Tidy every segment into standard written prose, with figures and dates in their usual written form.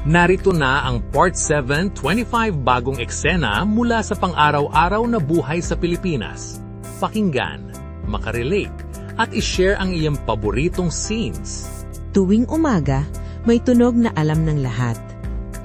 Narito na ang Part 7, 25 bagong eksena mula sa pang-araw-araw na buhay sa Pilipinas. Pakinggan, makarelate, at ishare ang iyong paboritong scenes. Tuwing umaga, may tunog na alam ng lahat.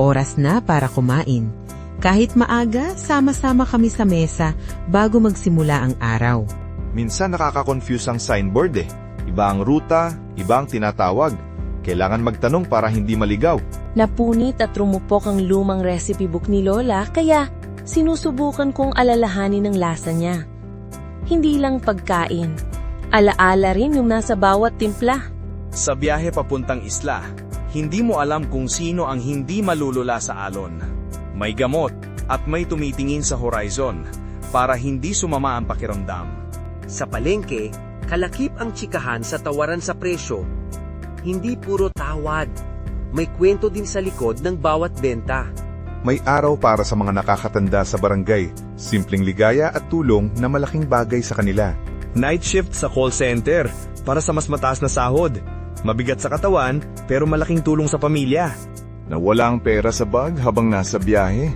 Oras na para kumain. Kahit maaga, sama-sama kami sa mesa bago magsimula ang araw. Minsan nakaka-confuse ang signboard eh. Iba ang ruta, iba ang tinatawag. Kailangan magtanong para hindi maligaw. Napunit at rumupok ang lumang recipe book ni Lola, kaya sinusubukan kong alalahanin ang lasa niya. Hindi lang pagkain. Alaala rin yung nasa bawat timpla. Sa biyahe papuntang isla, hindi mo alam kung sino ang hindi malulula sa alon. May gamot at may tumitingin sa horizon para hindi sumama ang pakiramdam. Sa palengke, kalakip ang tsikahan sa tawaran sa presyo. Hindi puro tawad. May kwento din sa likod ng bawat benta. May araw para sa mga nakakatanda sa barangay. Simpleng ligaya at tulong na malaking bagay sa kanila. Night shift sa call center para sa mas mataas na sahod. Mabigat sa katawan pero malaking tulong sa pamilya. Nawala ang pera sa bag habang nasa biyahe.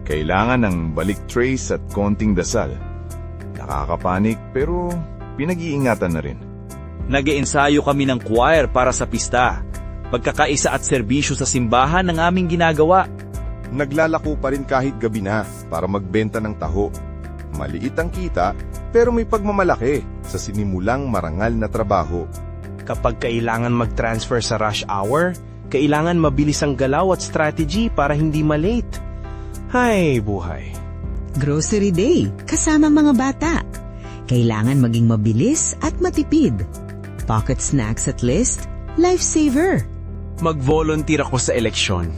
Kailangan ng balik trace at konting dasal. Nakakapanik pero pinag-iingatan na rin. Nag-iensayo kami ng choir para sa pista. Pagkakaisa at serbisyo sa simbahan ang aming ginagawa. Naglalako pa rin kahit gabi na para magbenta ng taho. Maliit ang kita pero may pagmamalaki sa sinimulang marangal na trabaho. Kapag kailangan mag-transfer sa rush hour, kailangan mabilis ang galaw at strategy para hindi malate. Hay, buhay. Grocery day, kasama mga bata. Kailangan maging mabilis at matipid. Pocket snacks at least, lifesaver. Mag-volunteer ako sa eleksyon.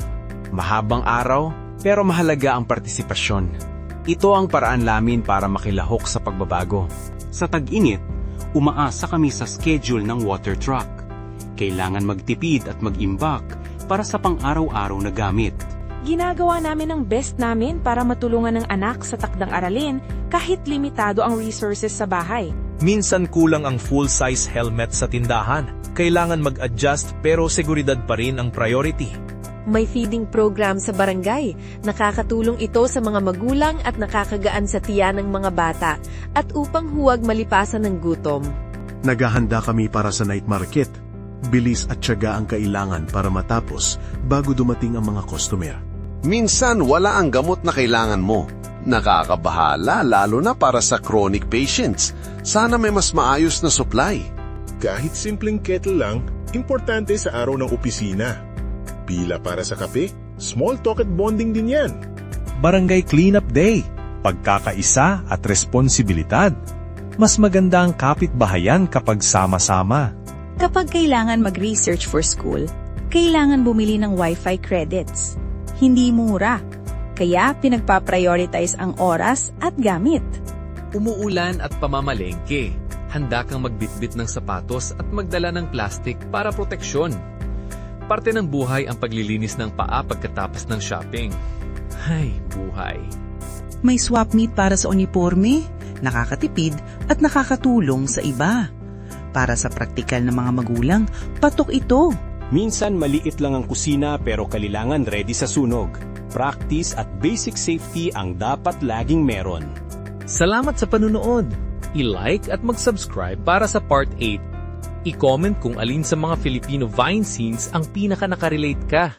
Mahabang araw, pero mahalaga ang partisipasyon. Ito ang paraan namin para makilahok sa pagbabago. Sa tag-init, umaasa kami sa schedule ng water truck. Kailangan magtipid at mag-imbak para sa pang-araw-araw na gamit. Ginagawa namin ang best namin para matulungan ng anak sa takdang aralin kahit limitado ang resources sa bahay. Minsan kulang ang full-size helmet sa tindahan. Kailangan mag-adjust pero seguridad pa rin ang priority. May feeding program sa barangay. Nakakatulong ito sa mga magulang at nakakagaan sa tiyan ng mga bata at upang huwag malipasan ng gutom. Naghahanda kami para sa night market. Bilis at tiyaga ang kailangan para matapos bago dumating ang mga customer. Minsan wala ang gamot na kailangan mo. Nakakabahala lalo na para sa chronic patients. Sana may mas maayos na supply. Kahit simpleng kettle lang, importante sa araw ng opisina. Pila para sa kape, small talk at bonding din yan. Barangay Cleanup Day, pagkakaisa at responsibilidad. Mas maganda ang kapitbahayan kapag sama-sama. Kapag kailangan mag-research for school, kailangan bumili ng Wi-Fi credits. Hindi mura, kaya pinagpa-prioritize ang oras at gamit. Umuulan at pamamalengke. Handa kang magbitbit ng sapatos at magdala ng plastic para proteksyon. Parte ng buhay ang paglilinis ng paa pagkatapos ng shopping. Hay, buhay. May swap meet para sa uniforme, nakakatipid at nakakatulong sa iba. Para sa praktikal na mga magulang, patok ito. Minsan maliit lang ang kusina pero kailangan ready sa sunog. Practice at basic safety ang dapat laging meron. Salamat sa panunood. I-like at mag-subscribe para sa Part 8. I-comment kung alin sa mga Filipino Vine scenes ang pinaka nakarelate ka.